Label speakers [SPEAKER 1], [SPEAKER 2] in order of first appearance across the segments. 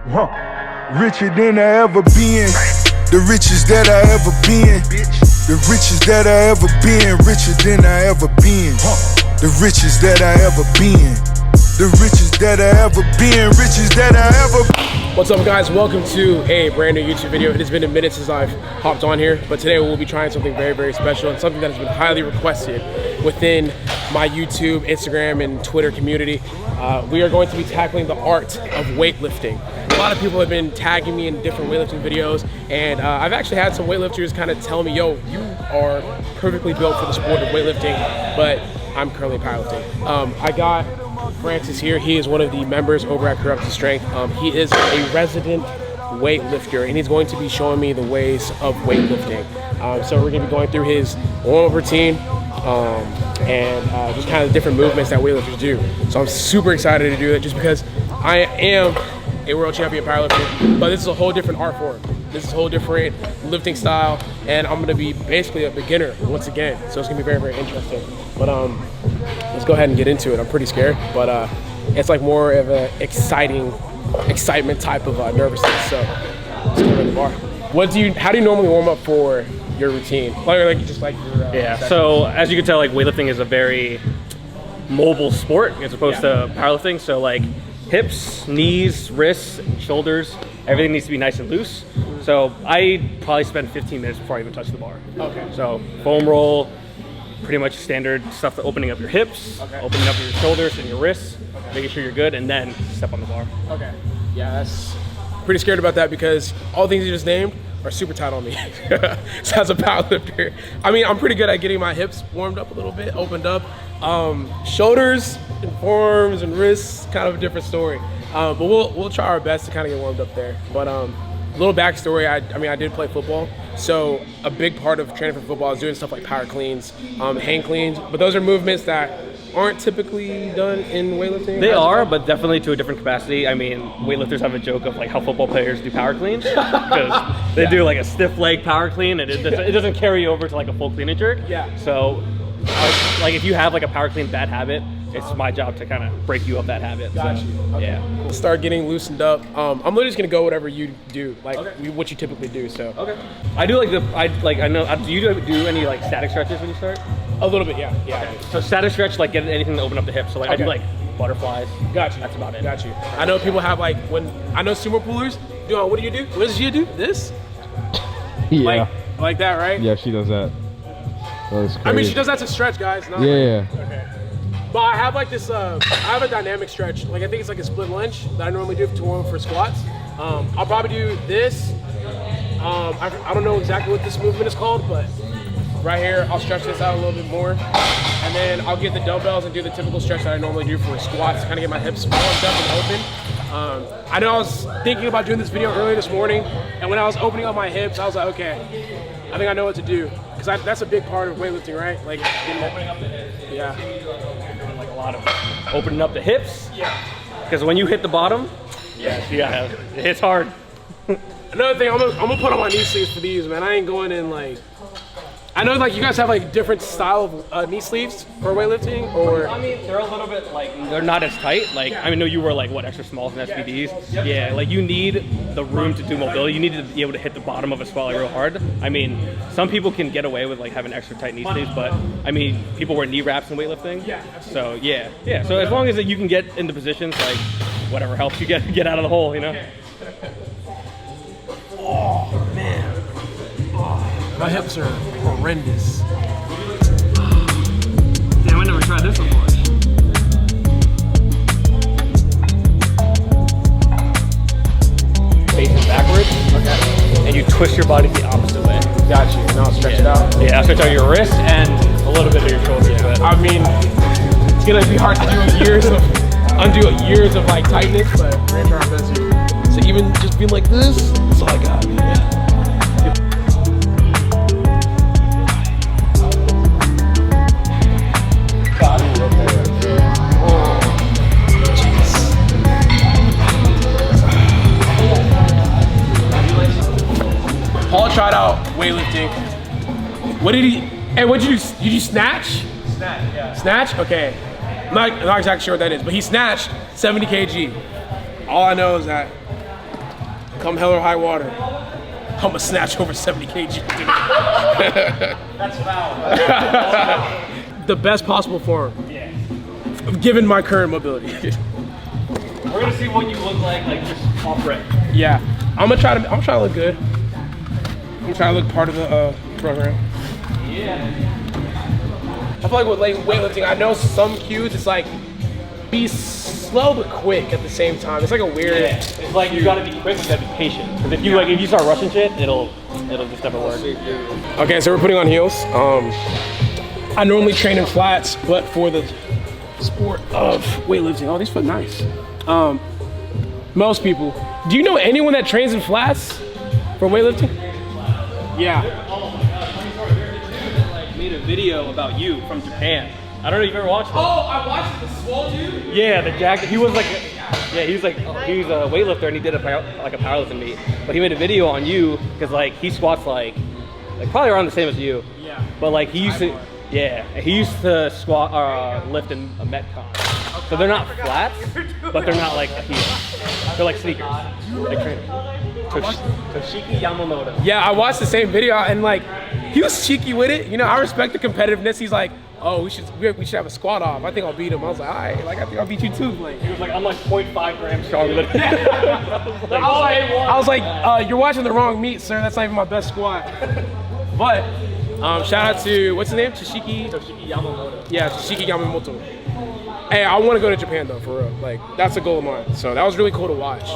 [SPEAKER 1] Richer than I ever been. The richest that I ever been. The richest that I ever been. Richer than I ever been. The richest that I ever been. The richest that I ever been. Richest that I ever been.
[SPEAKER 2] What's up, guys? Welcome to a brand new YouTube video. It has been a minute since I've hopped on here, but today we'll be trying something very, very special and something that has been highly requested within my YouTube, Instagram, and Twitter community. We are going to be tackling the art of weightlifting. A lot of people have been tagging me in different weightlifting videos, and I've actually had some weightlifters kind of tell me, yo, you are perfectly built for the sport of weightlifting, but I'm currently powerlifting. I got Francis here. He is one of the members over at Corrupt Strength. He is a resident weightlifter, and he's going to be showing me the ways of weightlifting. So we're going to be going through his warm-up routine and just kind of different movements that weightlifters do. So I'm super excited to do it just because I am a world champion powerlifter, but this is a whole different art form. This is a whole different lifting style, and I'm gonna be basically a beginner once again. So it's gonna be very, very interesting. But let's go ahead and get into it. I'm pretty scared, but it's like more of an excitement type of nervousness. So let's get on the bar. How do you normally warm up for your routine? Like just like your,
[SPEAKER 3] yeah. So as you can tell, like weightlifting is a very mobile sport as opposed to powerlifting. So like hips, knees, wrists, shoulders, everything needs to be nice and loose. So I probably spend 15 minutes before I even touch the bar. Okay. So foam roll, pretty much standard stuff, opening up your hips, opening up your shoulders and your wrists, making sure you're good, and then step on the bar.
[SPEAKER 2] Okay. Yeah, that's pretty scared about that because all the things you just named are super tight on me. So as a powerlifter, I mean, I'm pretty good at getting my hips warmed up a little bit, opened up. Shoulders and forearms and wrists, kind of a different story. But we'll try our best to kind of get warmed up there. But a little backstory, I mean, I did play football. So a big part of training for football is doing stuff like power cleans, hang cleans. But those are movements that aren't typically done in weightlifting.
[SPEAKER 3] They are, but definitely to a different capacity. I mean, weightlifters have a joke of like how football players do power cleans because they do like a stiff leg power clean, and it doesn't carry over to like a full clean and jerk.
[SPEAKER 2] Yeah.
[SPEAKER 3] So like if you have like a power clean bad habit, it's my job to kind of break you of that habit.
[SPEAKER 2] Got you. Okay.
[SPEAKER 3] Yeah.
[SPEAKER 2] We'll start getting loosened up. I'm literally just gonna go whatever you do, like what you typically do. So. Okay.
[SPEAKER 3] I do I know. Do you do any like static stretches when you start?
[SPEAKER 2] A little bit, yeah.
[SPEAKER 3] Okay. So static stretch, like get anything to open up the hips. So like I do like butterflies.
[SPEAKER 2] Got you.
[SPEAKER 3] That's about it.
[SPEAKER 2] Got you. I know people have like I know sumo pullers. What do you do? What does she do? This?
[SPEAKER 4] Yeah.
[SPEAKER 2] Like that, right?
[SPEAKER 4] Yeah, she does that. That was crazy.
[SPEAKER 2] I mean, she does that to stretch, guys. Not
[SPEAKER 4] yeah.
[SPEAKER 2] Okay. But I have like this, I have a dynamic stretch. Like I think it's like a split lunge that I normally do to warm up for squats. I'll probably do this. I don't know exactly what this movement is called, but right here, I'll stretch this out a little bit more. And then I'll get the dumbbells and do the typical stretch that I normally do for squats, kind of get my hips warmed up and open. I know I was thinking about doing this video earlier this morning, and when I was opening up my hips, I was like, okay, I think I know what to do. Because that's a big part of weightlifting, right? Like
[SPEAKER 3] opening up the hips.
[SPEAKER 2] Yeah.
[SPEAKER 3] Like a lot of opening up the hips.
[SPEAKER 2] Yeah.
[SPEAKER 3] Because when you hit the bottom, yeah, it hits hard.
[SPEAKER 2] Another thing, I'm gonna put on my knee sleeves for these, man. I ain't going in like. I know like you guys have like different style of knee sleeves for weightlifting, or
[SPEAKER 3] I mean they're a little bit like they're not as tight. Like I know you were like what extra smalls and SPDs. Yeah, like you need the room to do mobility. You need to be able to hit the bottom of a squat like real hard. I mean, some people can get away with like having extra tight knee sleeves, but I mean people wear knee wraps in weightlifting. Yeah. So yeah. So as long as you can get into positions, like whatever helps you get out of the hole, you know.
[SPEAKER 2] Oh man. My hips are horrendous.
[SPEAKER 3] Damn, I never tried this before. Facing backwards. Okay. And you twist your body the opposite way.
[SPEAKER 2] Got you. And I'll stretch it out.
[SPEAKER 3] Yeah, I'll stretch out your wrist and a little bit of your shoulders.
[SPEAKER 2] Yeah. But I mean, it's gonna be hard to do undo years of like tightness, but we're gonna try our best here. So even just being like this, that's all I got. Yeah. Paul tried out weightlifting. What did he? Hey, what'd you do? Did you snatch?
[SPEAKER 3] Snatch, yeah.
[SPEAKER 2] Snatch? Okay. I'm not exactly sure what that is, but he snatched 70 kg. All I know is that come hell or high water, I'm gonna snatch over 70 kg.
[SPEAKER 3] That's foul.
[SPEAKER 2] The best possible form, given my current mobility.
[SPEAKER 3] We're gonna see what you look like just off rip.
[SPEAKER 2] Yeah, I'm gonna try to look good. I'm trying to look part of the program.
[SPEAKER 3] Yeah.
[SPEAKER 2] I feel like with weightlifting, I know some cues, it's like be slow but quick at the same time. It's like a weird.
[SPEAKER 3] Yeah. It's like you gotta be quick, you gotta be patient. Because if you start rushing shit, it'll just never work.
[SPEAKER 2] Okay, so we're putting on heels. I normally train in flats, but for the sport of weightlifting, oh, these feel nice. Most people. Do you know anyone that trains in flats for weightlifting? Yeah.
[SPEAKER 3] Made a video about you from Japan. I don't know if you've ever watched it.
[SPEAKER 2] Oh, I watched it, the swole dude?
[SPEAKER 3] Yeah, the jacket. He was like, he's a weightlifter and he did a powerlifting meet. But he made a video on you because like he squats like probably around the same as you.
[SPEAKER 2] Yeah.
[SPEAKER 3] But like he used to squat lift in a Metcon. So they're not flats, but they're not like a heel. They're like sneakers. Like trainers. Toshiki Yamamoto.
[SPEAKER 2] Yeah, I watched the same video and like he was cheeky with it. You know, I respect the competitiveness. He's like, oh, we should have a squat off. I think I'll beat him. I was like, all right, like I think I'll beat you too. Like,
[SPEAKER 3] He was like, I'm like 0.5 grams stronger than him.
[SPEAKER 2] I was like, you're watching the wrong meet, sir. That's not even my best squat. But shout out to what's his name? Toshiki
[SPEAKER 3] Yamamoto.
[SPEAKER 2] Yeah, Toshiki Yamamoto. Hey, I want to go to Japan though, for real. Like, that's a goal of mine. So that was really cool to watch.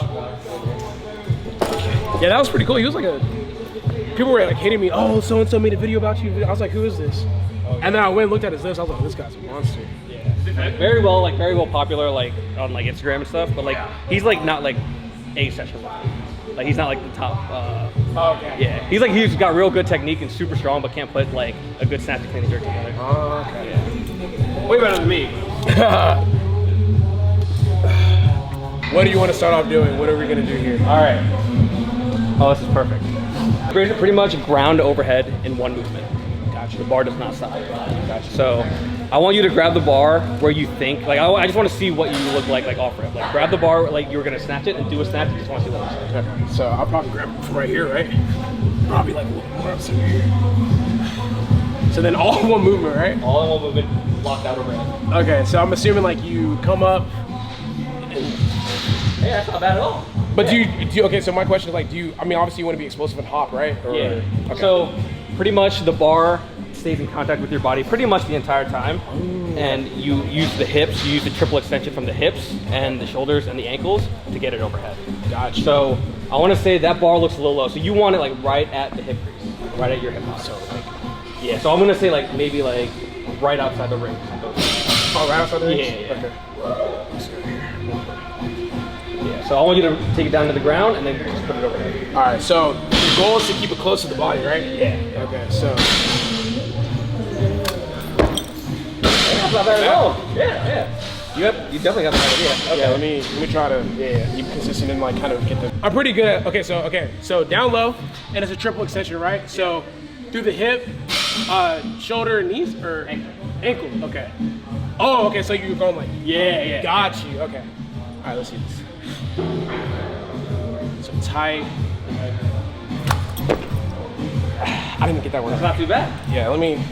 [SPEAKER 2] Yeah, that was pretty cool. He was like people were like hitting me, oh, so-and-so made a video about you. I was like, who is this? And then I went and looked at his list. I was like, this guy's a monster.
[SPEAKER 3] Yeah. Very well popular like on like Instagram and stuff, but like he's like not like a session level. Like he's not like the top
[SPEAKER 2] Okay.
[SPEAKER 3] yeah. He's got real good technique and super strong, but can't put like a good snatch and clean and jerk together.
[SPEAKER 2] Okay.
[SPEAKER 3] Yeah. Way better than me.
[SPEAKER 2] What do you want to start off doing? What are we gonna do here?
[SPEAKER 3] Alright. Oh, this is perfect. Pretty much ground overhead in one movement. Gotcha. The bar does not stop. Gotcha. So I want you to grab the bar where you think, like I just want to see what you look like off rip. Like grab the bar like you were gonna snatch it and do a snatch. I just want to see what it looks like.
[SPEAKER 2] Okay. So I'll probably grab it from right here, right? Probably like a little more up to here. So then all in one movement, right?
[SPEAKER 3] All in one movement, locked out overhead.
[SPEAKER 2] Okay, so I'm assuming like you come up and...
[SPEAKER 3] Hey, that's not bad at all.
[SPEAKER 2] But do you, okay, so my question is like, I mean, obviously you want to be explosive and hop, right? Or,
[SPEAKER 3] Yeah.
[SPEAKER 2] Okay.
[SPEAKER 3] So pretty much the bar stays in contact with your body pretty much the entire time. And you use the hips, you use the triple extension from the hips and the shoulders and the ankles to get it overhead.
[SPEAKER 2] Gotcha.
[SPEAKER 3] So I want to say that bar looks a little low. So you want it like right at the hip crease, right at your hip.
[SPEAKER 2] So like,
[SPEAKER 3] Yeah, so I'm going to say like maybe like right outside the ring.
[SPEAKER 2] oh, right outside the ring?
[SPEAKER 3] Yeah.
[SPEAKER 2] Okay.
[SPEAKER 3] Yeah, so I want you to take it down to the ground and then just put it overhead.
[SPEAKER 2] All right, so the goal is to keep it close to the body, right?
[SPEAKER 3] Yeah.
[SPEAKER 2] Okay, so.
[SPEAKER 3] That's not bad at all. Yeah. You definitely got the right idea. Okay.
[SPEAKER 2] Yeah, let me try to keep consistent and like kind of get the. I'm pretty good at, okay, so down low, and it's a triple extension, right? So through the hip, shoulder, knees, or ankle. Okay. Oh, okay. So you're going like
[SPEAKER 3] Yeah.
[SPEAKER 2] Got you. Okay. All right, let's see this. So tight. I didn't get that one.
[SPEAKER 3] That's not too bad.
[SPEAKER 2] Yeah, let me.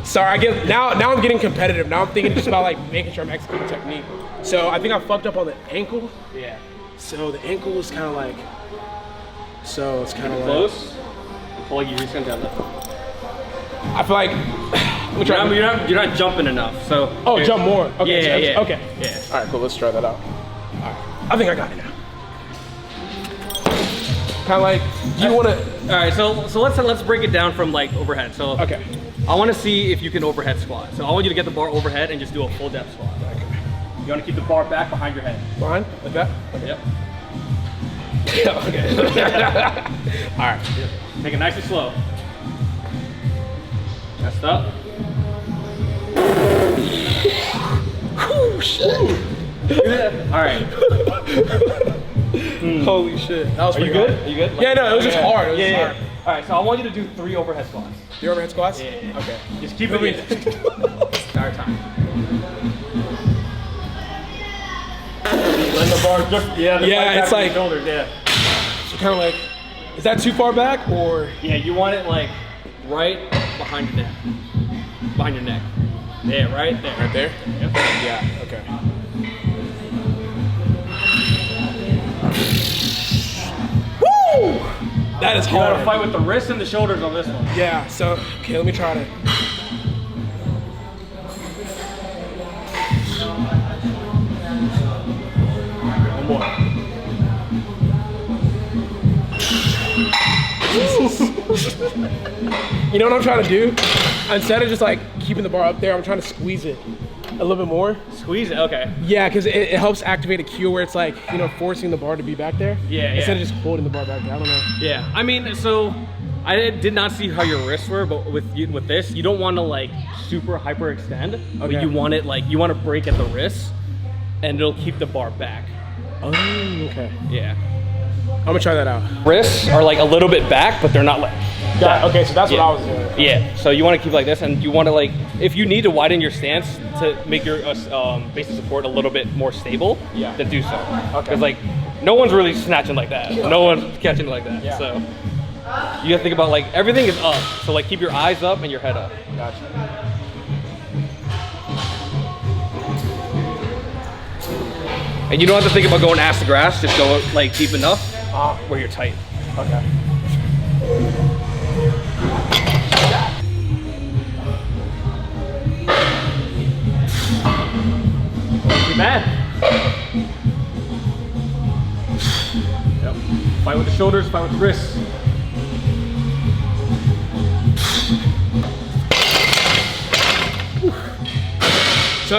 [SPEAKER 2] Sorry, I get now I'm getting competitive. Now I'm thinking just about like making sure I'm executing technique. So I think I fucked up on the ankle.
[SPEAKER 3] Yeah.
[SPEAKER 2] So the ankle is kind of like. So it's kind of like.
[SPEAKER 3] Close. Pull like you're just gonna deadlift.
[SPEAKER 2] I feel like.
[SPEAKER 3] You're not jumping enough. So.
[SPEAKER 2] Oh, jump more. Okay.
[SPEAKER 3] Yeah.
[SPEAKER 2] Okay.
[SPEAKER 3] Yeah.
[SPEAKER 2] All right, cool. Let's try that out. All right. I think I got it now. Kind of like. Do you want to?
[SPEAKER 3] All right. So let's break it down from like overhead. So.
[SPEAKER 2] Okay.
[SPEAKER 3] I want to see if you can overhead squat. So I want you to get the bar overhead and just do a full depth squat. Okay. You want to keep the bar back behind your head.
[SPEAKER 2] Behind? Like that? Okay.
[SPEAKER 3] Yep.
[SPEAKER 2] Yeah, okay. All right.
[SPEAKER 3] Yep. Take it nice and slow. Chest up.
[SPEAKER 2] Oh shit.
[SPEAKER 3] All right.
[SPEAKER 2] Holy shit. That was
[SPEAKER 3] Are you
[SPEAKER 2] pretty
[SPEAKER 3] good?
[SPEAKER 2] hard.
[SPEAKER 3] Are you good?
[SPEAKER 2] Yeah, no, it was just hard. It was just
[SPEAKER 3] Yeah.
[SPEAKER 2] hard.
[SPEAKER 3] All right. So I want you to do 3 overhead squats.
[SPEAKER 2] The overhead squats?
[SPEAKER 3] Yeah.
[SPEAKER 2] Okay.
[SPEAKER 3] Just keep it in. Entire time. Let the bar just
[SPEAKER 2] Yeah, it's like-
[SPEAKER 3] shoulders. Yeah.
[SPEAKER 2] So kind of like, is that too far back or?
[SPEAKER 3] Yeah, you want it like right behind your neck. Behind your neck. Yeah, right there.
[SPEAKER 2] Right there?
[SPEAKER 3] Yep.
[SPEAKER 2] Yeah, okay. Woo! That is
[SPEAKER 3] You
[SPEAKER 2] hard.
[SPEAKER 3] gotta fight with the wrists and the shoulders on this one.
[SPEAKER 2] Yeah, so, okay, let me try to.
[SPEAKER 3] One more.
[SPEAKER 2] You know what I'm trying to do? Instead of just like keeping the bar up there, I'm trying to squeeze it a little bit more.
[SPEAKER 3] Squeeze it, okay.
[SPEAKER 2] Yeah, because it helps activate a cue where it's like, you know, forcing the bar to be back there.
[SPEAKER 3] Yeah,
[SPEAKER 2] Instead
[SPEAKER 3] yeah.
[SPEAKER 2] of just holding the bar back there. I don't know.
[SPEAKER 3] Yeah, I mean, so I did not see how your wrists were, but with this, you don't want to like super hyperextend, but
[SPEAKER 2] Okay.
[SPEAKER 3] you want it like, you want to break at the wrists and it'll keep the bar back.
[SPEAKER 2] Oh, okay.
[SPEAKER 3] Yeah.
[SPEAKER 2] I'm gonna try that out.
[SPEAKER 3] Wrists are like a little bit back, but they're not like.
[SPEAKER 2] Okay, so that's
[SPEAKER 3] Yeah.
[SPEAKER 2] what I was doing.
[SPEAKER 3] Yeah, so you want to keep like this, and you want to like, if you need to widen your stance to make your basic support a little bit more stable,
[SPEAKER 2] Yeah.
[SPEAKER 3] then do so.
[SPEAKER 2] Okay.
[SPEAKER 3] Because like, no one's really snatching like that. No one's catching like that.
[SPEAKER 2] Yeah.
[SPEAKER 3] So you have to think about like, everything is up. So like, keep your eyes up and your head up.
[SPEAKER 2] Gotcha.
[SPEAKER 3] And you don't have to think about going ass to grass, just go like deep enough where you're tight.
[SPEAKER 2] Okay.
[SPEAKER 3] Not too bad. Yep. Fight with the shoulders, fight with the wrists.
[SPEAKER 2] So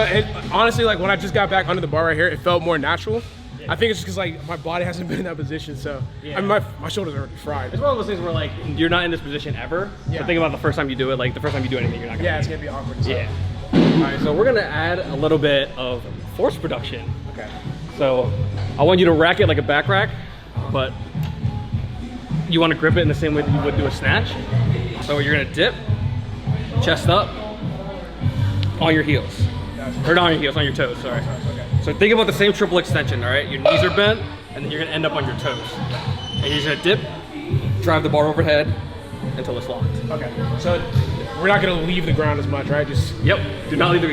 [SPEAKER 2] honestly, like when I just got back under the bar right here, it felt more natural. Yeah. I think it's just because like my body hasn't been in that position, so
[SPEAKER 3] Yeah.
[SPEAKER 2] I mean my shoulders are already fried.
[SPEAKER 3] It's one of those things where like, you're not in this position ever.
[SPEAKER 2] Yeah.
[SPEAKER 3] So think about the first time you do it, like the first time you do anything, you're not gonna
[SPEAKER 2] Yeah, it's gonna be awkward. So.
[SPEAKER 3] Yeah. All right, so we're gonna add a little bit of force production.
[SPEAKER 2] Okay.
[SPEAKER 3] So I want you to rack it like a back rack, but you want to grip it in the same way that you would do a snatch. So you're gonna dip, chest up, on your heels. Or not on your heels, on your toes, sorry.
[SPEAKER 2] Okay.
[SPEAKER 3] So think about the same triple extension, all right? Your knees are bent, and then you're gonna end up on your toes. And you're just gonna dip, drive the bar overhead until it's locked.
[SPEAKER 2] Okay. So we're not gonna leave the ground as much, right? Just.
[SPEAKER 3] Yep, do not leave the,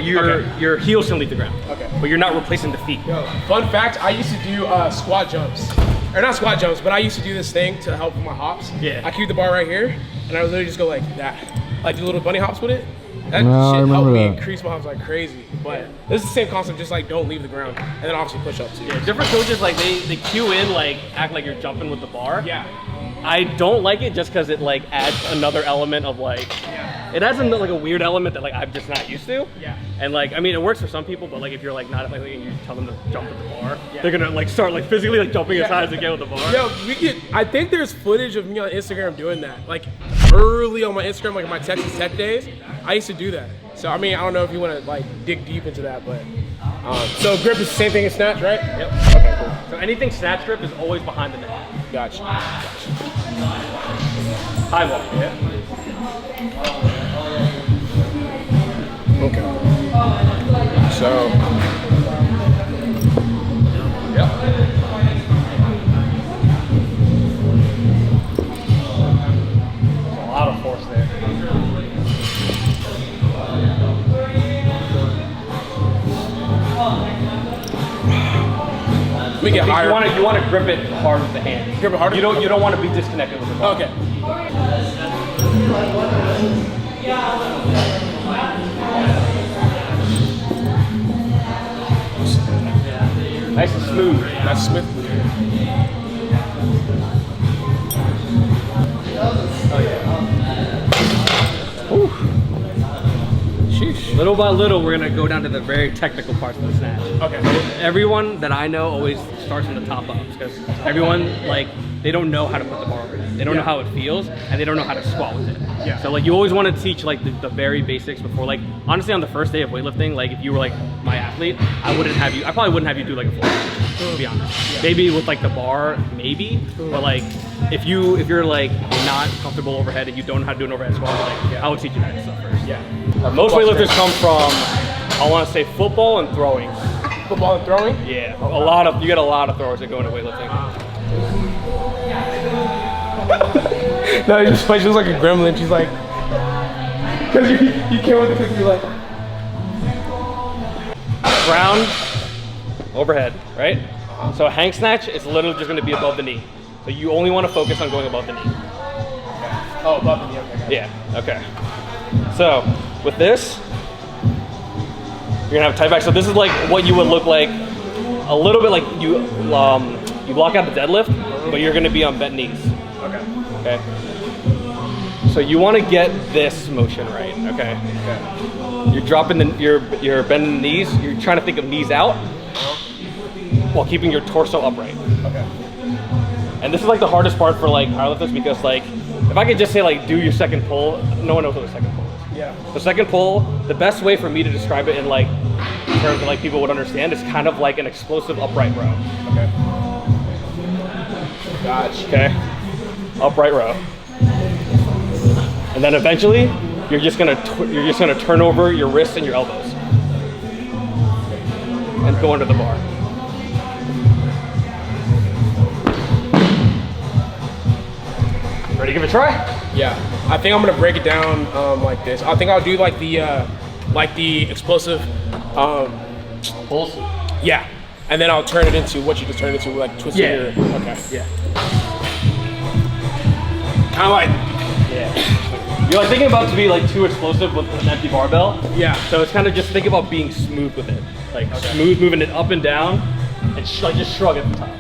[SPEAKER 3] your heels can leave the ground.
[SPEAKER 2] Okay.
[SPEAKER 3] But you're not replacing the feet.
[SPEAKER 2] Yo, fun fact, I used to do squat jumps. Or not squat jumps, but I used to do this thing to help with my hops.
[SPEAKER 3] Yeah.
[SPEAKER 2] I keep the bar right here, and I would literally just go like that. Like do little bunny hops with it. That
[SPEAKER 4] No, I
[SPEAKER 2] shit helped
[SPEAKER 4] remember
[SPEAKER 2] me
[SPEAKER 4] that.
[SPEAKER 2] increase my hops like crazy. But this is the same concept, just like don't leave the ground. And then obviously push ups too.
[SPEAKER 3] Yeah, different coaches, like they cue in, like act like you're jumping with the bar.
[SPEAKER 2] Yeah.
[SPEAKER 3] I don't like it just because it like adds another element of like, it adds like a weird element that like I'm just not used to.
[SPEAKER 2] Yeah.
[SPEAKER 3] And like, I mean, it works for some people, but like if you're like not athletic and you tell them to jump with the bar, they're gonna like start like physically like jumping as high as they can with the bar.
[SPEAKER 2] Yo, I think there's footage of me on Instagram doing that. Like early on my Instagram, like my Texas Tech days, I used to do that. So I mean, I don't know if you want to like dig deep into that, but so grip is the same thing as snatch, right?
[SPEAKER 3] Yep.
[SPEAKER 2] Okay, cool.
[SPEAKER 3] So anything snatch grip is always behind the neck.
[SPEAKER 2] Gotcha.
[SPEAKER 3] High wall. Yeah.
[SPEAKER 2] Okay. So.
[SPEAKER 3] Yep. A lot of force there.
[SPEAKER 2] We get higher.
[SPEAKER 3] You want to grip it hard with the hand.
[SPEAKER 2] Grip it harder?
[SPEAKER 3] You don't want to be disconnected with the bar.
[SPEAKER 2] Okay.
[SPEAKER 3] Nice and smooth.
[SPEAKER 2] That's Smith. Sheesh.
[SPEAKER 3] Little by little, we're gonna go down to the very technical parts of the snatch.
[SPEAKER 2] Okay.
[SPEAKER 3] Everyone that I know always starts from the top up because everyone like they don't know how to put the bar over it. They don't know how it feels, and they don't know how to squat with it.
[SPEAKER 2] Yeah.
[SPEAKER 3] So like you always want to teach like the very basics before. Like honestly, on the first day of weightlifting, like if you were like my athlete, I probably wouldn't have you do like a full snatch, to be honest. Yeah. Maybe with like the bar, maybe, but like if you're like not comfortable overhead and you don't know how to do an overhead squat, like I would teach you that stuff first.
[SPEAKER 2] Yeah.
[SPEAKER 3] Most weightlifters come from, I want to say, football and throwing.
[SPEAKER 2] Football and throwing?
[SPEAKER 3] Yeah, you get a lot of throwers that go into weightlifting.
[SPEAKER 2] No, she looks like a gremlin. She's like, because you came with the cookie, you're like,
[SPEAKER 3] ground, overhead, right? So a hang snatch is literally just gonna be above the knee. So you only wanna focus on going above the knee.
[SPEAKER 2] oh, above the knee, okay.
[SPEAKER 3] Yeah, okay. So with this, you're gonna have tight back. So this is like what you would look like, a little bit like you block out the deadlift, but you're gonna be on bent knees.
[SPEAKER 2] Okay.
[SPEAKER 3] Okay. So you want to get this motion right. Okay. You're dropping you're bending the knees. You're trying to think of knees out while keeping your torso upright.
[SPEAKER 2] Okay.
[SPEAKER 3] And this is like the hardest part for like powerlifters, because like if I could just say like do your second pull, no one knows what the second pull is.
[SPEAKER 2] Yeah.
[SPEAKER 3] The second pull, the best way for me to describe it in like terms that like people would understand, is kind of like an explosive upright row.
[SPEAKER 2] Okay. Gotcha.
[SPEAKER 3] Okay. Upright row. And then eventually, you're just gonna turn over your wrists and your elbows and go under the bar. Ready to give it a try?
[SPEAKER 2] Yeah. I think I'm gonna break it down like this. I think I'll do like the explosive.
[SPEAKER 3] Pulls.
[SPEAKER 2] Yeah. And then I'll turn it into what you just turned it into, like twisting
[SPEAKER 3] Yeah.
[SPEAKER 2] your. Okay.
[SPEAKER 3] Yeah.
[SPEAKER 2] Kind of like.
[SPEAKER 3] Yeah. You're like thinking about to be like too explosive with an empty barbell.
[SPEAKER 2] Yeah.
[SPEAKER 3] So it's kind of just think about being smooth with it, like smooth, moving it up and down, and like just shrug at the top.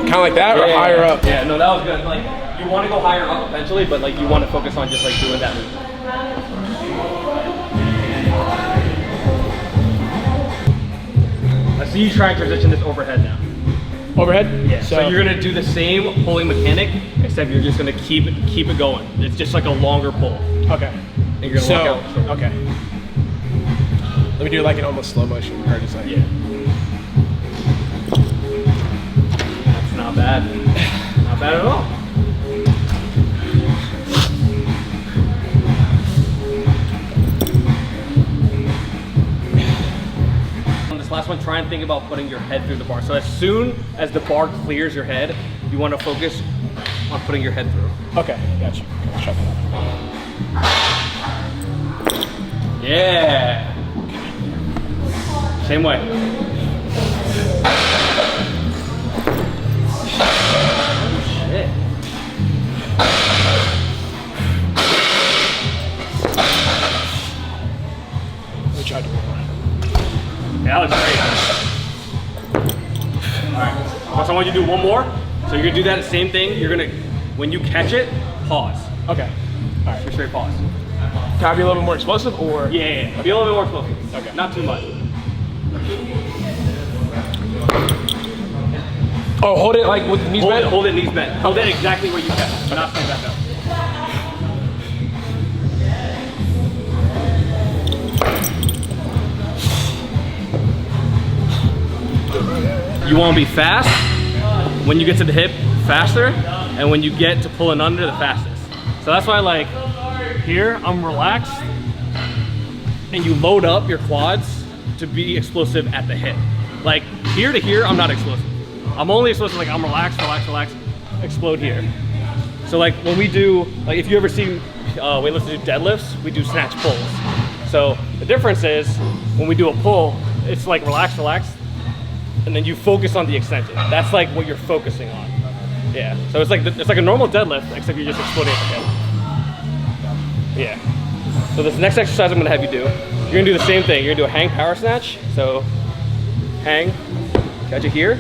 [SPEAKER 2] Kind of like that, or higher up.
[SPEAKER 3] Yeah, no, that was good. Like you want to go higher up eventually, but like you want to focus on just like doing that movement. I see you try and transition this overhead now.
[SPEAKER 2] Overhead?
[SPEAKER 3] Yeah. So you're gonna do the same pulling mechanic, except you're just gonna keep it going. It's just like a longer pull.
[SPEAKER 2] Okay.
[SPEAKER 3] And you're gonna walk out.
[SPEAKER 2] Okay. Let me do like an almost slow motion. Or just like,
[SPEAKER 3] Yeah. That's not bad. Not bad at all. This last one, try and think about putting your head through the bar. So as soon as the bar clears your head, you want to focus on putting your head through.
[SPEAKER 2] Okay, gotcha. Okay, let's try that out.
[SPEAKER 3] Yeah. Same way. Shit.
[SPEAKER 2] Let me try to do one more.
[SPEAKER 3] Yeah, that looks great. Alright, so I want you to do one more. So you're gonna do that same thing. You're gonna, when you catch it, pause.
[SPEAKER 2] Okay. All right.
[SPEAKER 3] Straight pause.
[SPEAKER 2] Can I be a little bit more explosive, or?
[SPEAKER 3] Yeah. Be a little bit more explosive.
[SPEAKER 2] Okay.
[SPEAKER 3] Not too much.
[SPEAKER 2] Oh, hold it like with the knees bent?
[SPEAKER 3] Hold it knees bent. Hold it exactly where you catch it. Not stand back up. You want to be fast when you get to the hip, faster, and when you get to pulling under, the fastest. So that's why, like, here I'm relaxed, and you load up your quads to be explosive at the hip. Like here to here, I'm not explosive. I'm only explosive like I'm relaxed, explode here. So like when we do, like if you ever see weightlifters do deadlifts, we do snatch pulls. So the difference is when we do a pull, it's like relax, and then you focus on the extension. That's like what you're focusing on. Yeah. So it's like a normal deadlift, except you're just exploding at the head. Yeah. So this next exercise I'm gonna have you do, you're gonna do the same thing. You're gonna do a hang power snatch. So hang, catch it here,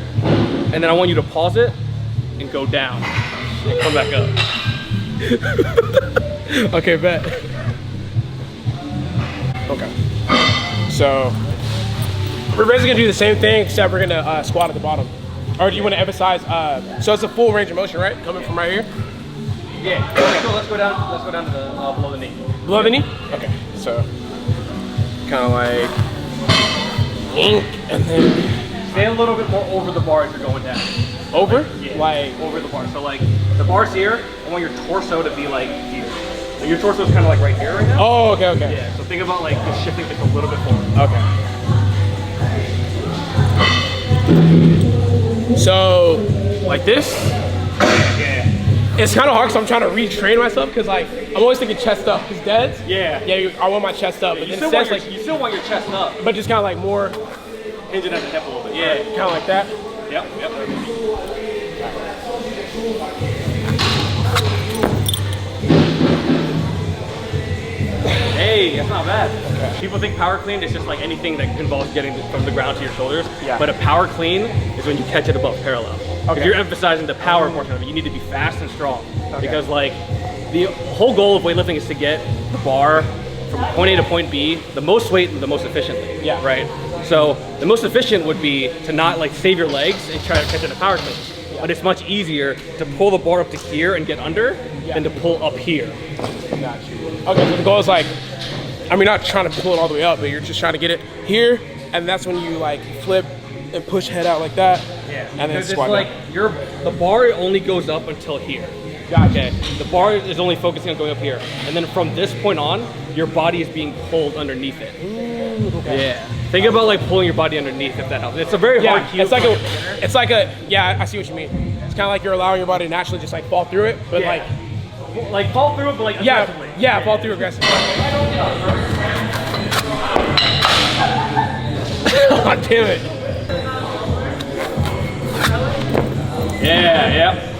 [SPEAKER 3] and then I want you to pause it and go down and come back up.
[SPEAKER 2] Okay, bet. Okay. So we're basically gonna do the same thing, except we're gonna squat at the bottom. Or do you want to emphasize? So it's a full range of motion, right? Coming from right here.
[SPEAKER 3] Yeah. Okay. So let's go down to the below the knee.
[SPEAKER 2] Below the knee. Okay. So kind of like ink, and then
[SPEAKER 3] Stay a little bit more over the bar as you're going down.
[SPEAKER 2] over.
[SPEAKER 3] Yeah.
[SPEAKER 2] Like
[SPEAKER 3] over the bar. So like the bar's here. I want your torso to be like here. So your torso is kind of like right here right now.
[SPEAKER 2] Oh, okay, okay.
[SPEAKER 3] Yeah, so think about like just shifting just a little bit forward.
[SPEAKER 2] Okay. So, like this?
[SPEAKER 3] Yeah.
[SPEAKER 2] It's kind of hard because I'm trying to retrain myself because like I'm always thinking chest up because deads.
[SPEAKER 3] Yeah.
[SPEAKER 2] I want my chest up, but
[SPEAKER 3] You
[SPEAKER 2] then
[SPEAKER 3] still,
[SPEAKER 2] sets
[SPEAKER 3] you still want your chest up,
[SPEAKER 2] but just kind of like more
[SPEAKER 3] hinging at the hip a little bit.
[SPEAKER 2] yeah, kind of like that.
[SPEAKER 3] Yep. Hey, that's not bad. Okay. People think power clean is just like anything that involves getting from the ground to your shoulders. Yeah. But a power clean is when you catch it above parallel. Okay. If you're emphasizing the power portion of it, you need to be fast and strong. Okay. Because like the whole goal of weightlifting is to get the bar from point A to point B, the most weight and the most efficiently.
[SPEAKER 2] Yeah.
[SPEAKER 3] Right? So the most efficient would be to not like save your legs and try to catch it in a power clean. Yeah. But it's much easier to pull the bar up to here and get under than to pull up here.
[SPEAKER 2] Got you. Okay, so the goal is like, I mean, not trying to pull it all the way up, but you're just trying to get it here, and that's when you like flip and push head out like that.
[SPEAKER 3] Yeah.
[SPEAKER 2] And then squat
[SPEAKER 3] it's like the bar only goes up until here.
[SPEAKER 2] Gotcha.
[SPEAKER 3] Okay. The bar is only focusing on going up here, and then from this point on, your body is being pulled underneath it.
[SPEAKER 2] Ooh, okay.
[SPEAKER 3] Yeah. Think about like pulling your body underneath if that helps. It's a very hard cue.
[SPEAKER 2] It's like a yeah. I see what you mean. It's kind of like you're allowing your body to naturally just like fall through it, but like
[SPEAKER 3] fall through it, but like aggressively.
[SPEAKER 2] Yeah, fall through aggressively. God damn it.
[SPEAKER 3] Yeah.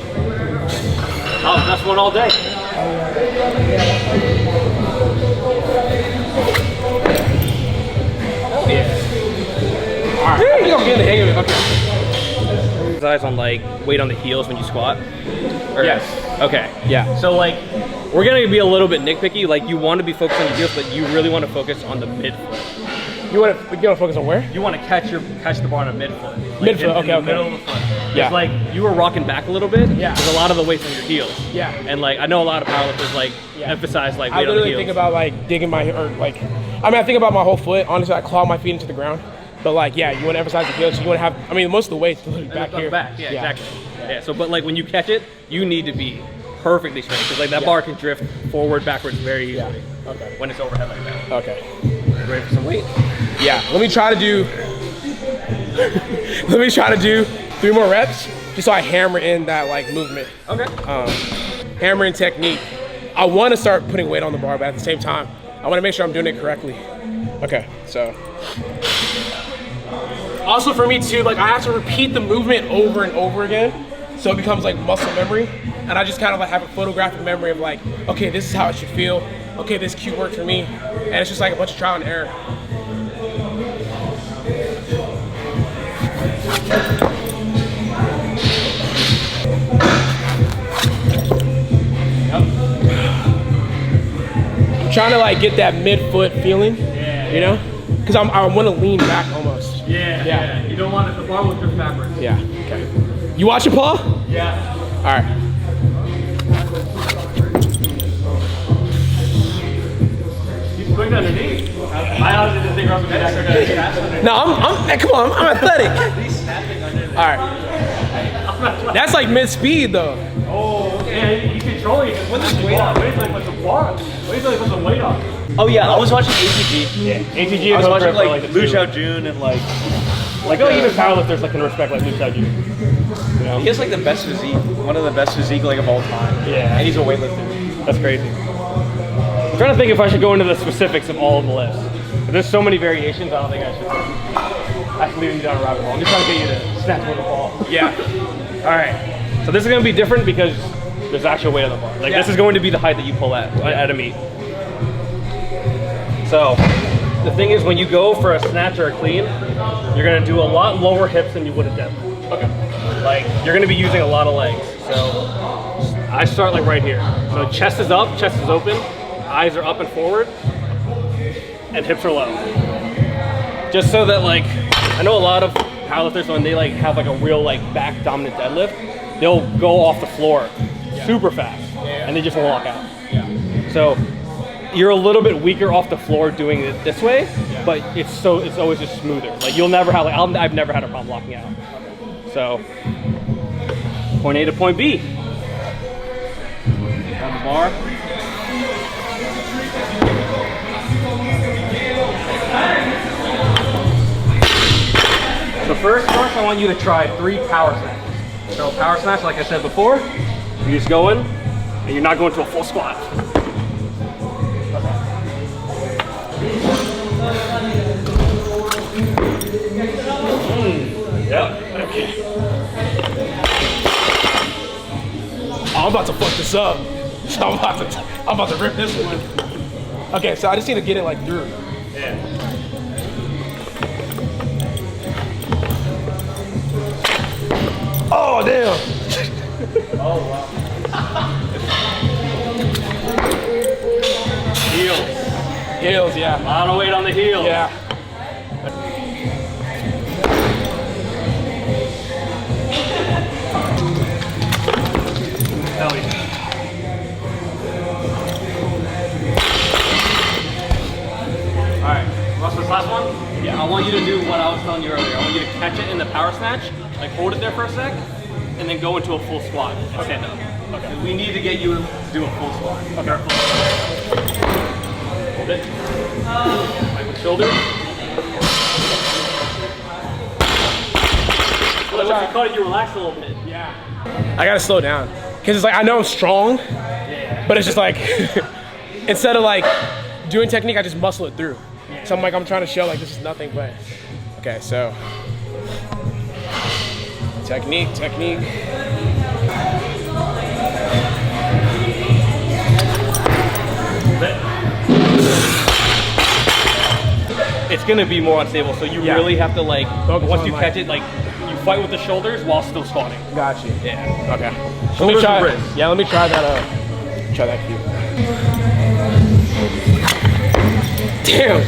[SPEAKER 3] Oh, that's one all day. Oh yeah. All right. I think I'm getting the hang of it. Okay. Exercise on like weight on the heels when you squat.
[SPEAKER 2] Yes.
[SPEAKER 3] Okay.
[SPEAKER 2] Yeah.
[SPEAKER 3] So like, we're gonna be a little bit nitpicky. Like, you want to be focused on the heels, but you really want to focus on the midfoot.
[SPEAKER 2] You want to focus on where?
[SPEAKER 3] You want to catch the bar on the midfoot.
[SPEAKER 2] Like midfoot.
[SPEAKER 3] In the middle of the foot.
[SPEAKER 2] Yeah.
[SPEAKER 3] It's like you were rocking back a little bit.
[SPEAKER 2] Yeah.
[SPEAKER 3] There's a lot of the weight's on your heels.
[SPEAKER 2] Yeah.
[SPEAKER 3] And like, I know a lot of powerlifters like emphasize like weight on the heels.
[SPEAKER 2] I literally think about like digging my I think about my whole foot. Honestly, I claw my feet into the ground. But like, yeah, you want to emphasize the heels. So you want to have. I mean, most of the weight's literally back here.
[SPEAKER 3] Back. Yeah, exactly. Yeah. So, but like when you catch it, you need to be perfectly straight because like that bar can drift forward, backwards very easily.
[SPEAKER 2] Yeah. Okay.
[SPEAKER 3] When it's overhead like that.
[SPEAKER 2] Okay.
[SPEAKER 3] Ready for some weight?
[SPEAKER 2] Yeah. Let me try to do 3 more reps, just so I hammer in that like movement.
[SPEAKER 3] Okay.
[SPEAKER 2] Hammering technique. I want to start putting weight on the bar, but at the same time, I want to make sure I'm doing it correctly. Okay. So. Also for me too, like I have to repeat the movement over and over again, so it becomes like muscle memory, and I just kind of like have a photographic memory of like, okay, this is how it should feel. Okay, this cue worked for me, and it's just like a bunch of trial and error. I'm trying to like get that midfoot feeling, you know, because I want to lean back almost.
[SPEAKER 3] Yeah. You don't want it, the bar will drift backwards.
[SPEAKER 2] Yeah. Okay. You watching, Paul?
[SPEAKER 3] Yeah.
[SPEAKER 2] All right.
[SPEAKER 3] He's quick underneath. I honestly didn't think Russ would be that quick underneath.
[SPEAKER 2] No, come on, I'm athletic. All right. That's like mid-speed though.
[SPEAKER 3] Oh, okay. He's controlling it. When there's weight on, wait till he puts the bar. Wait till he puts the weight on.
[SPEAKER 5] Oh yeah, I was watching ATG.
[SPEAKER 3] Yeah, ATG.
[SPEAKER 5] I was watching like Liu Xiaojun and like
[SPEAKER 3] even powerlifters like can respect like Liu Xiaojun. You know?
[SPEAKER 5] He has like the best physique, one of the best physique like of all time.
[SPEAKER 3] Yeah,
[SPEAKER 5] and he's a weightlifter.
[SPEAKER 3] That's crazy. I'm trying to think if I should go into the specifics of all of the lifts. But there's so many variations. I don't think I should. I should leave you down a rabbit hole. I'm just trying to get you to snatch with the ball.
[SPEAKER 2] Yeah.
[SPEAKER 3] All right. So this is going to be different because there's actual weight on the bar. Like this is going to be the height that you pull at a meet. So the thing is, when you go for a snatch or a clean, you're going to do a lot lower hips than you would a deadlift. Okay. Like you're going to be using a lot of legs. So I start like right here. So chest is up, chest is open, eyes are up and forward, and hips are low. Just so that like, I know a lot of powerlifters when they like have like a real like back dominant deadlift, they'll go off the floor super fast and they just won't lock out.
[SPEAKER 2] Yeah.
[SPEAKER 3] So you're a little bit weaker off the floor doing it this way, but it's always just smoother. Like you'll never have like I've never had a problem locking out. So point A to point B. On the bar. So first, I want you to try 3 power snatches. So power snatch, like I said before, you just go in, and you're not going to a full squat. Yep. Okay.
[SPEAKER 2] I'm about to fuck this up. So I'm about to rip this one. Okay, so I just need to get it like through.
[SPEAKER 3] Yeah.
[SPEAKER 2] Oh damn!
[SPEAKER 3] Oh wow. Heels.
[SPEAKER 2] Heels, yeah.
[SPEAKER 3] A lot of weight on the heels.
[SPEAKER 2] Yeah.
[SPEAKER 3] Hell yeah. Alright, what's this last one? Yeah, I want you to do what I was telling you earlier. I want you to catch it in the power snatch, like hold it there for a sec, and then go into a full squat and stand up. Okay. We need to get you to do a full squat. Okay. Hold it. Like with shoulders. Well, if you caught it, you relax a little bit.
[SPEAKER 2] Yeah. I gotta slow down. Cause it's like, I know I'm strong, but it's just like, instead of like doing technique, I just muscle it through. So I'm trying to show like this is nothing, but, okay, so. Technique.
[SPEAKER 3] It's gonna be more unstable, so you really have to like, once you catch it, like, you fight with the shoulders while still squatting.
[SPEAKER 2] Got you.
[SPEAKER 3] Yeah.
[SPEAKER 2] Okay.
[SPEAKER 3] Shoulders and wrists.
[SPEAKER 2] Yeah, let me try that. Try that cue. Damn.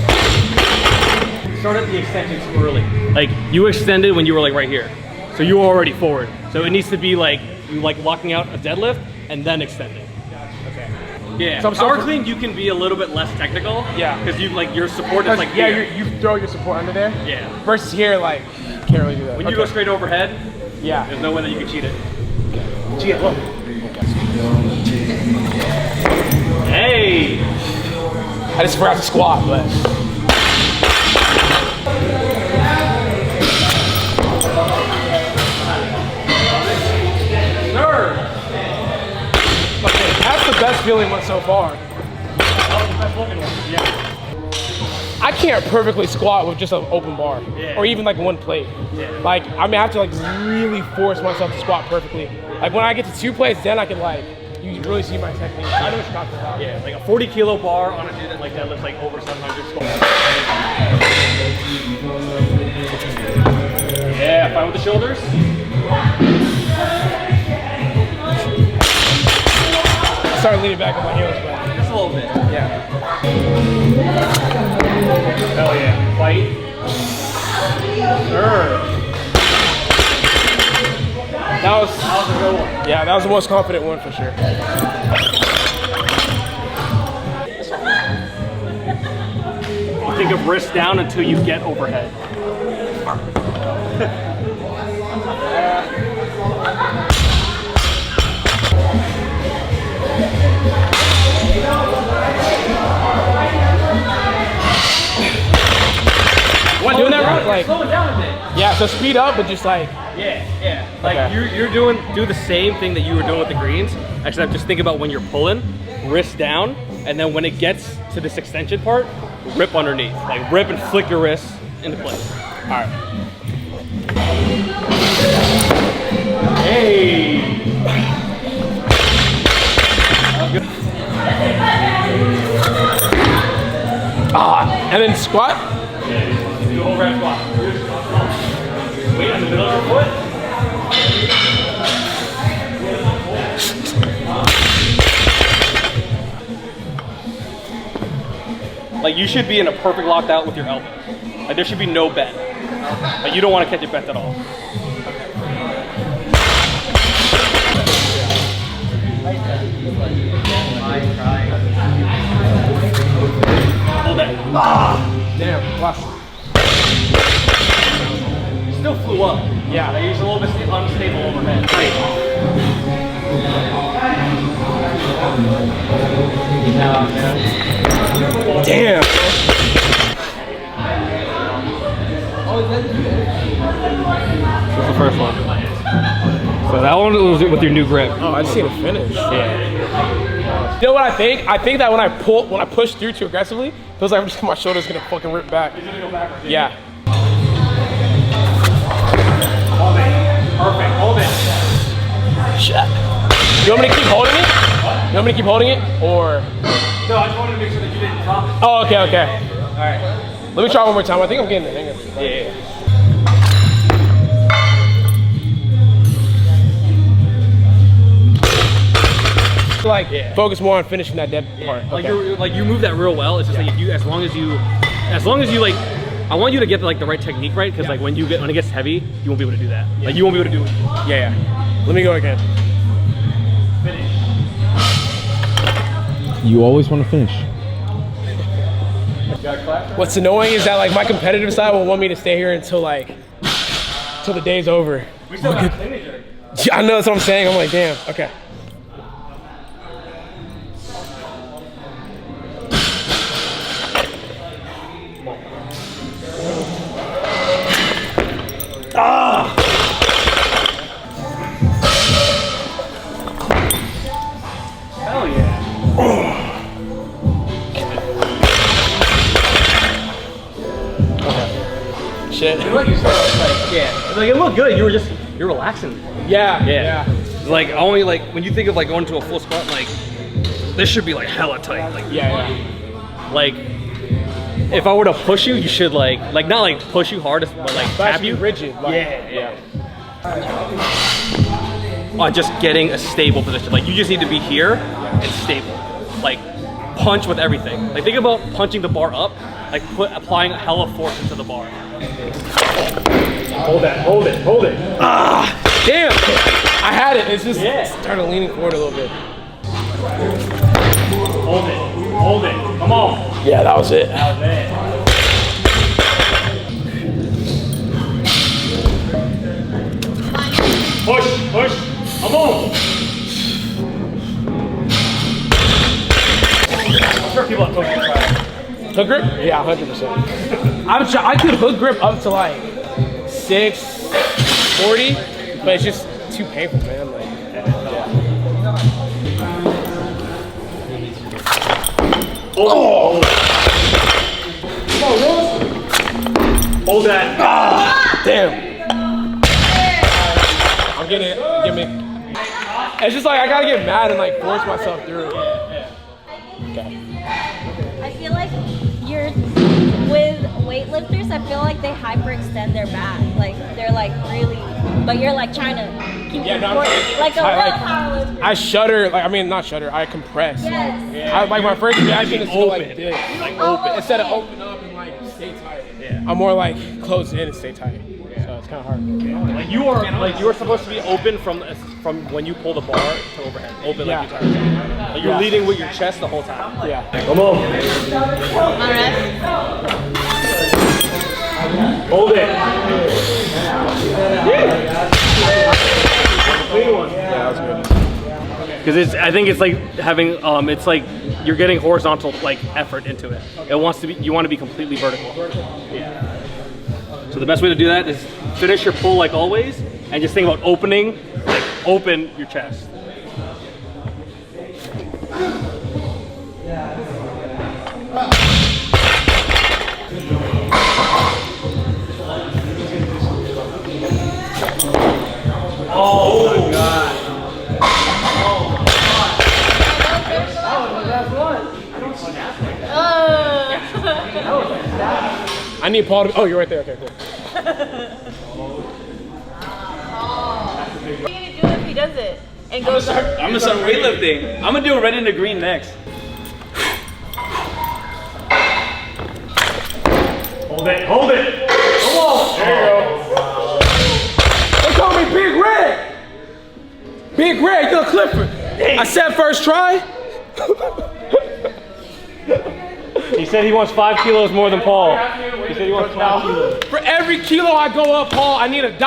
[SPEAKER 3] Start at the extensions early. Like you extended when you were like right here, so you were already forward. So it needs to be like you like locking out a deadlift and then extending. Okay. Yeah. So power clean, you can be a little bit less technical.
[SPEAKER 2] Yeah.
[SPEAKER 3] Because you like your support is like
[SPEAKER 2] yeah,
[SPEAKER 3] here.
[SPEAKER 2] you throw your support under there.
[SPEAKER 3] Yeah.
[SPEAKER 2] Versus here, like can't really do that.
[SPEAKER 3] When you go straight overhead,
[SPEAKER 2] yeah,
[SPEAKER 3] there's no way that you can cheat it.
[SPEAKER 2] Cheat it. Look.
[SPEAKER 3] Hey.
[SPEAKER 2] I just forgot to squat, but. Okay, that's the best feeling one so far.
[SPEAKER 3] That was the best looking one. Yeah.
[SPEAKER 2] I can't perfectly squat with just an open bar, or even like one plate.
[SPEAKER 3] Yeah.
[SPEAKER 2] Like I have to like really force myself to squat perfectly. Like when I get to 2 plates, then I can like you really see my technique. I know what you're talking about.
[SPEAKER 3] Yeah, like a 40 kilo bar on a dude that like that lifts like over 700 squats. Yeah, fine with the shoulders.
[SPEAKER 2] I started leaning back on my heels, but
[SPEAKER 3] Just a little bit.
[SPEAKER 2] yeah.
[SPEAKER 3] Hell yeah. Fight. Sure.
[SPEAKER 2] That was
[SPEAKER 3] a good one.
[SPEAKER 2] Yeah, that was the most confident one for sure.
[SPEAKER 3] You think of wrist down until you get overhead.
[SPEAKER 2] Doing that right? Like,
[SPEAKER 3] slow it down a bit.
[SPEAKER 2] yeah, so speed up, but just like,
[SPEAKER 3] Yeah. Like
[SPEAKER 2] Okay.
[SPEAKER 3] you're do the same thing that you were doing with the greens. Actually, I'm just thinking about when you're pulling, wrist down, and then when it gets to this extension part, rip underneath. Like rip and flick your wrists into place.
[SPEAKER 2] all right.
[SPEAKER 3] Hey.
[SPEAKER 2] And then squat.
[SPEAKER 3] Do overhead squat. Weight in the middle of your foot. Like you should be in a perfect locked-out with your elbow. Like there should be no bend. Like you don't want to catch it bent at all. Hold that.
[SPEAKER 2] Damn, watch.
[SPEAKER 3] Still flew up.
[SPEAKER 2] Yeah.
[SPEAKER 3] Like he's a little bit unstable overhead.
[SPEAKER 2] Damn.
[SPEAKER 3] That's the first one. So that one was with your new grip.
[SPEAKER 2] Oh, I just need to finish.
[SPEAKER 3] Yeah.
[SPEAKER 2] You know what I think? I think that when I push through too aggressively, feels like my shoulder's gonna fucking rip back. Yeah.
[SPEAKER 3] Hold it. Perfect. Hold it.
[SPEAKER 2] Shit. You want me to keep holding it? What? You want me to keep holding it, or?
[SPEAKER 3] No, I just wanted to make sure that you didn't drop it.
[SPEAKER 2] Oh, okay, okay.
[SPEAKER 3] All right.
[SPEAKER 2] Let me try one more time. I think I'm getting the hang of it.
[SPEAKER 3] Yeah.
[SPEAKER 2] Like focus more on finishing that dead part.
[SPEAKER 3] Like
[SPEAKER 2] Okay.
[SPEAKER 3] you move that real well. It's just like if you, as long as you like, I want you to get like the right technique right, because like when it gets heavy, you won't be able to do that. Like you won't be able to do it.
[SPEAKER 2] Yeah. Let me go again.
[SPEAKER 4] You always want to finish.
[SPEAKER 2] What's annoying is that like my competitive side will want me to stay here until the day's over.
[SPEAKER 3] We still got finisher.
[SPEAKER 2] Yeah, I know, that's what I'm saying. I'm like, damn. Okay.
[SPEAKER 3] Hell yeah.
[SPEAKER 2] Shit.
[SPEAKER 3] Like you said, like like it looked good. You're relaxing.
[SPEAKER 2] Yeah.
[SPEAKER 3] Like only like when you think of like going to a full squat, like this should be like hella tight. Like
[SPEAKER 2] Yeah.
[SPEAKER 3] like if I were to push you, you should like not like push you hardest, but like tap you.
[SPEAKER 2] rigid. Like,
[SPEAKER 3] Yeah. On just getting a stable position. Like you just need to be here and stable. Like punch with everything. Like think about punching the bar up, like applying a hella force into the bar. Hold it.
[SPEAKER 2] Damn. I had it. It's just started leaning forward a little bit.
[SPEAKER 3] Hold it. Come on.
[SPEAKER 2] Yeah, that was it.
[SPEAKER 3] Push. Come on. I'm sure people have told you to try it.
[SPEAKER 2] Hook grip? Yeah, 100%. I could hook grip up to like 640, but it's just too painful, man. Like,
[SPEAKER 3] Oh! Hold that.
[SPEAKER 2] damn. I'm getting it. Give me. It's just like I gotta get mad and like force myself through. Okay.
[SPEAKER 6] I feel like with weightlifters, I feel like they hyperextend their back. Like they're like really, but you're like trying to keep it like a real powerlifter.
[SPEAKER 2] I shudder, like I mean not shudder, I compress.
[SPEAKER 6] Yes.
[SPEAKER 2] I, like my first reaction is to go like this.
[SPEAKER 3] Like
[SPEAKER 6] open.
[SPEAKER 2] Instead of open up and like stay tight. I'm more like close in and stay tight. So it's kind of hard.
[SPEAKER 3] Like you are supposed to be open from when you pull the bar to overhead. Open like you time. Like you're leading with your chest the whole time.
[SPEAKER 2] Yeah.
[SPEAKER 3] Come on.
[SPEAKER 6] Alright.
[SPEAKER 3] Hold it.
[SPEAKER 2] Yeah, that was good.
[SPEAKER 3] Because I think it's like having it's like you're getting horizontal like effort into it. You want to be completely vertical. Yeah. So the best way to do that is finish your pull like always, and just think about opening, like open your chest. Oh my God.
[SPEAKER 2] I need Paul to. Oh, you're right there. Okay, cool.
[SPEAKER 6] What are you gonna do if he does it and goes up?
[SPEAKER 5] I'm gonna start weightlifting. I'm gonna do red into green next.
[SPEAKER 3] Hold it. Come on. There you go.
[SPEAKER 2] They call me Big Red. Big Red, you're Clifford. I said first try.
[SPEAKER 3] He said he wants 5 kilos more than Paul. He said he wants 5 kilos.
[SPEAKER 2] For every kilo I go up, Paul, I need $1.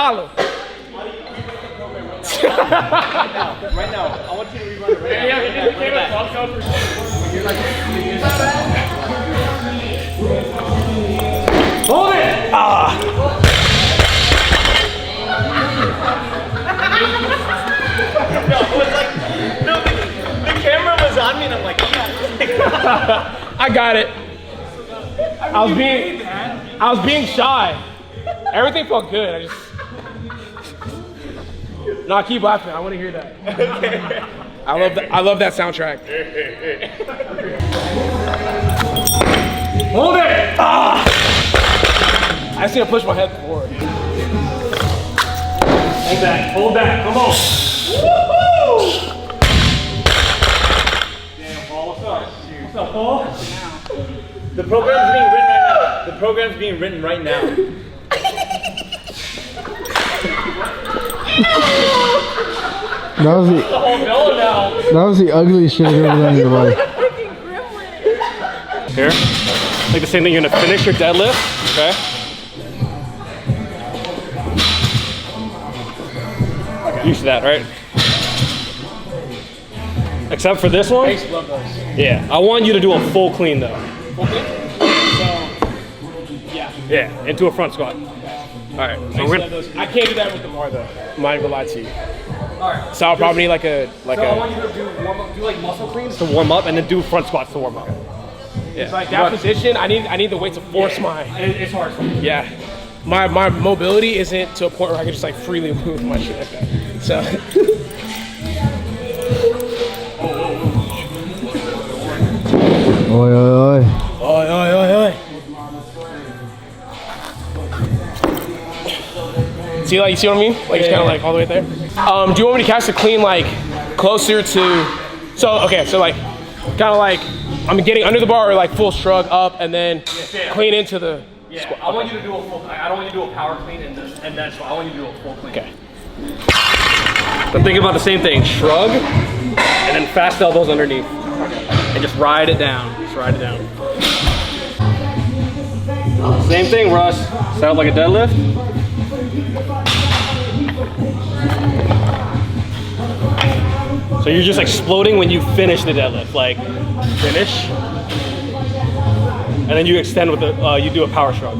[SPEAKER 5] Right now, I want you to rerun it right now.
[SPEAKER 3] Hold it! Ah!
[SPEAKER 5] No, it was like, no, the camera was on me and I'm like,
[SPEAKER 2] I got it. I was being shy. Everything felt good. I just. No, keep laughing. I want to hear that. Okay. I love that soundtrack. Hold it! Ah! I just need to push my head forward.
[SPEAKER 3] Hold back, come on. Woohoo! Damn, Paul, what's up? What's up, Paul?
[SPEAKER 5] the program's being written right now. The program's being written right now.
[SPEAKER 4] That was the ugliest shit I've ever done in your life.
[SPEAKER 3] Here, like the same thing, you're gonna finish your deadlift, okay? Used to that, right? Except for this one.
[SPEAKER 2] I used to love those.
[SPEAKER 3] Yeah, I want you to do a full clean though.
[SPEAKER 2] So, yeah.
[SPEAKER 3] Yeah, into a front squat. All right, so we're gonna.
[SPEAKER 2] I can't do that with the bar though. I'm not even gonna lie to you.
[SPEAKER 3] All right.
[SPEAKER 2] So I'll probably need like a
[SPEAKER 3] I want you to do like muscle cleans to warm up, and then do front squats to warm up. Yeah.
[SPEAKER 2] It's like that position. I need the weight to force my.
[SPEAKER 3] It's hard for me.
[SPEAKER 2] Yeah. My mobility isn't to a point where I can just like freely move my shit like that. So.
[SPEAKER 4] Oi, oi, oi.
[SPEAKER 2] Oi, oi, oi, oi. See, like, you see what I mean? Like, it's kind of like all the way there. Do you want me to catch the clean like closer to? So okay, so like, kind of like I'm getting under the bar or like full shrug up and then clean into the.
[SPEAKER 3] Yeah,
[SPEAKER 2] squat.
[SPEAKER 3] I want you to do a full. I don't want you to do a power clean and then so I want you to do a full clean.
[SPEAKER 2] Okay.
[SPEAKER 3] I'm thinking about the same thing. Shrug, and then fast elbows underneath, and just ride it down. Just ride it down. Same thing, Russ. Set up like a deadlift. So you're just exploding when you finish the deadlift, like finish, and then you extend with the. You do a power shrug.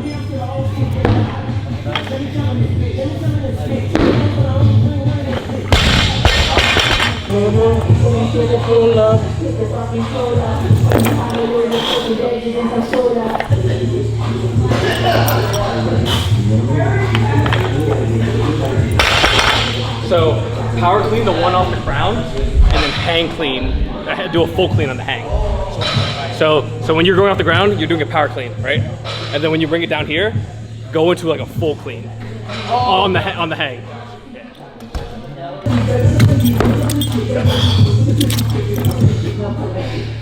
[SPEAKER 3] So power clean the one off the ground, and then hang clean. Do a full clean on the hang. So when you're going off the ground, you're doing a power clean, right? And then when you bring it down here, go into like a full clean on the hang.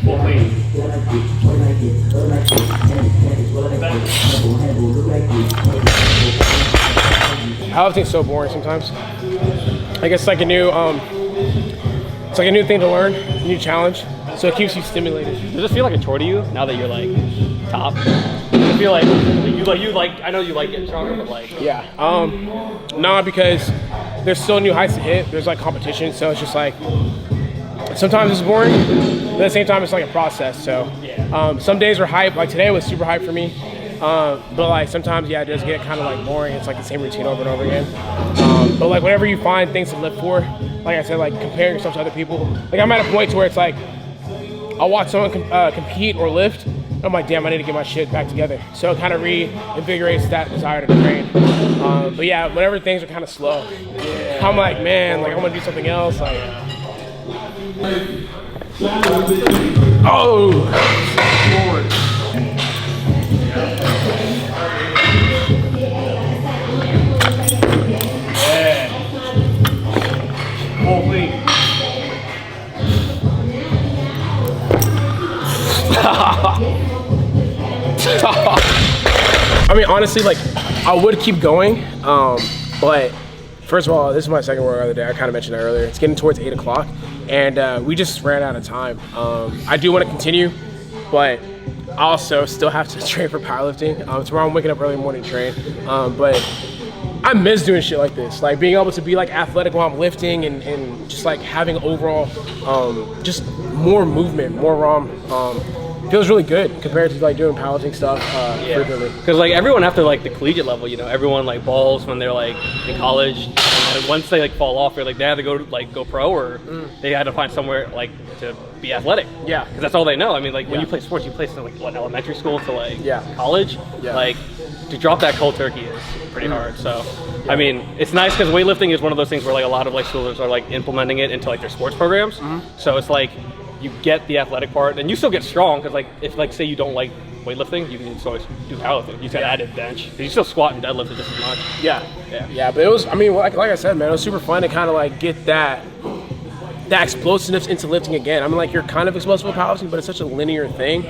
[SPEAKER 3] Full clean.
[SPEAKER 2] Powerlifting's so boring sometimes. I guess it's like a new thing to learn, a new challenge. So it keeps you stimulated.
[SPEAKER 3] Does it feel like a chore to you now that you're like top? I feel like you like. I know you like getting stronger, but like.
[SPEAKER 2] Yeah. No, because there's still new heights to hit. There's like competition, so it's just like sometimes it's boring, but at the same time it's like a process. So some days are hype. Like today was super hype for me. But like sometimes, yeah, it does get kind of like boring. It's like the same routine over and over again. But like whenever you find things to live for, like I said, like comparing yourself to other people. Like I'm at a point to where it's like I'll watch someone compete or lift. And I'm like, damn, I need to get my shit back together. So it kind of reinvigorates that desire to train. But yeah, whenever things are kind of slow, I'm like, man, like I want to do something else. Like, oh, forward.
[SPEAKER 3] Holy.
[SPEAKER 2] I mean, honestly, like, I would keep going, but first of all, this is my second workout of the day. I kind of mentioned that earlier. It's getting towards 8 o'clock, and we just ran out of time. I do want to continue, but I also still have to train for powerlifting. Tomorrow I'm waking up early in the morning to train, but I miss doing shit like this, like being able to be like athletic while I'm lifting and just like having overall just more movement, more feels really good compared to like doing powerlifting stuff frequently.
[SPEAKER 3] Because like everyone after like the collegiate level, you know, everyone like balls when they're like in college, and once they like fall off, they're like they have to go pro, or they had to find somewhere like to be athletic.
[SPEAKER 2] Yeah,
[SPEAKER 3] because that's all they know. I mean, like when you play sports, you play from like what, elementary school to like college. Yeah. Like to drop that cold turkey is pretty hard. So I mean, it's nice because weightlifting is one of those things where like a lot of like schools are like implementing it into like their sports programs. So it's like you get the athletic part, and you still get strong because like if like say you don't like weightlifting, you can still do powerlifting. You just got added bench. You still squat and deadlift it just as much.
[SPEAKER 2] Yeah. But it was, I mean, like I said, man, it was super fun to kind of like get that explosiveness into lifting again. I mean, like you're kind of explosive with powerlifting, but it's such a linear thing.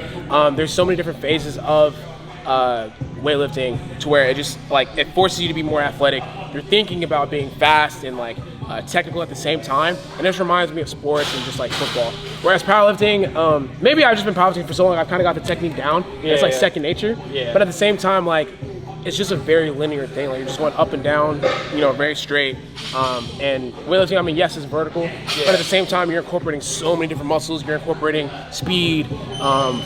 [SPEAKER 2] There's so many different phases of weightlifting to where it just like it forces you to be more athletic. You're thinking about being fast and like technical at the same time, and this reminds me of sports and just like football. Whereas powerlifting, maybe I've just been powerlifting for so long, I've kind of got the technique down. It's like second nature. But at the same time, like it's just a very linear thing. Like you're just going up and down, you know, very straight. And weightlifting, I mean, yes, it's vertical, but at the same time, you're incorporating so many different muscles. You're incorporating speed,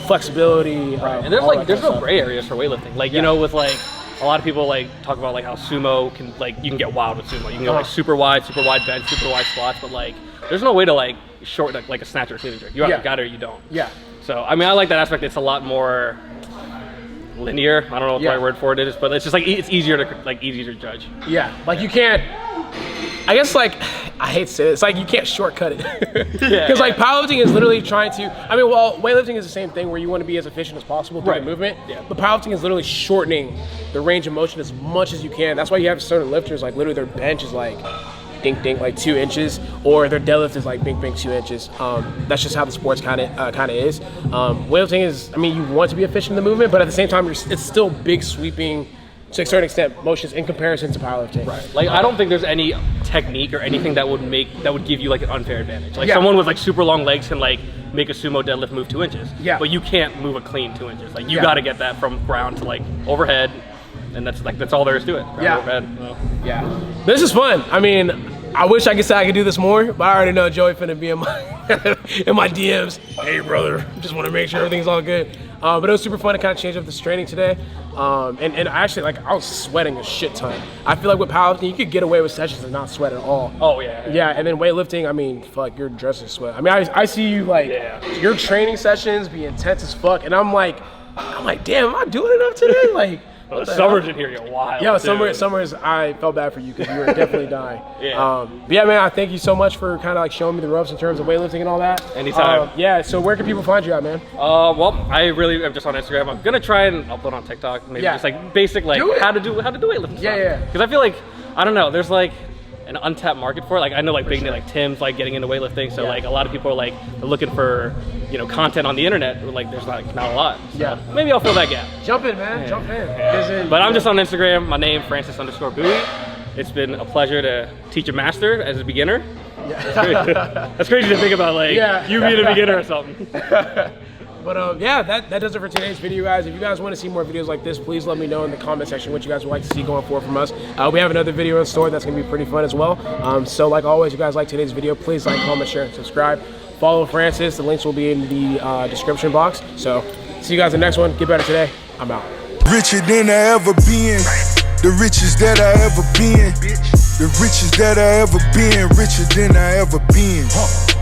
[SPEAKER 2] flexibility,
[SPEAKER 3] and there's no gray areas for weightlifting. Like you know, with like a lot of people like talk about like how sumo can like you can get wild with sumo. You can go like super wide bench, super wide squats, but like there's no way to like short like a snatch or clean and jerk. You either got it or you don't. So I mean, I like that aspect. It's a lot more linear. I don't know what the right word for it is, but it's just like it's easier to judge.
[SPEAKER 2] Like you can't. I guess like I hate to say it, it's like you can't shortcut it because like powerlifting is literally trying to. I mean, well, weightlifting is the same thing where you want to be as efficient as possible through the movement. But powerlifting is literally shortening the range of motion as much as you can. That's why you have certain lifters like literally their bench is like dink dink like 2 inches, or their deadlift is like bink bink 2 inches. That's just how the sports kind of is. Weightlifting is, I mean, you want to be efficient in the movement, but at the same time, it's still big sweeping, to a certain extent, motions in comparison to powerlifting.
[SPEAKER 3] Like I don't think there's any technique or anything that would give you like an unfair advantage. Like someone with like super long legs can like make a sumo deadlift move 2 inches. But you can't move a clean 2 inches. Like you got to get that from ground to like overhead, and that's all there is to it. Overhead, so.
[SPEAKER 2] This is fun. I mean, I wish I could say I could do this more, but I already know Joey finna be in my DMs. Hey brother, just want to make sure everything's all good. But it was super fun to kind of change up this training today. And actually, like, I was sweating a shit ton. I feel like with powerlifting, you could get away with sessions and not sweat at all. Yeah, and then weightlifting, I mean, fuck, you're dressed in sweat. I mean, I see you, like, your training sessions be intense as fuck, and I'm like, damn, am I doing enough today? Like,
[SPEAKER 3] Summer's in here, you're wild.
[SPEAKER 2] Yeah, Summer's, I felt bad for you because you were definitely dying. But yeah, man, I thank you so much for kind of like showing me the ropes in terms of weightlifting and all that.
[SPEAKER 3] Anytime.
[SPEAKER 2] Yeah, so where can people find you at, man?
[SPEAKER 3] Well, I really am just on Instagram. I'm gonna try and upload on TikTok, maybe just like basic like how to do weightlifting stuff. Because I feel like, I don't know, there's like an untapped market for it. Like I know like big like Tim's like getting into weightlifting, so like a lot of people are like looking for, you know, content on the internet. Like there's not a lot. So maybe I'll fill that gap.
[SPEAKER 2] Jump in, man. Jump in.
[SPEAKER 3] But I'm just on Instagram. My name Francis_Bowie. It's been a pleasure to teach a master as a beginner. That's crazy to think about, like you being a beginner or something.
[SPEAKER 2] But yeah, that does it for today's video, guys. If you guys want to see more videos like this, please let me know in the comment section what you guys would like to see going forward from us. We have another video in store that's going to be pretty fun as well. So like always, if you guys like today's video, please like, comment, share, and subscribe. Follow Francis. The links will be in the description box. So see you guys in the next one. Get better today. I'm out.
[SPEAKER 1] Richer than I ever been. The richest that I ever been. The richest that I ever been. Richer than I ever been.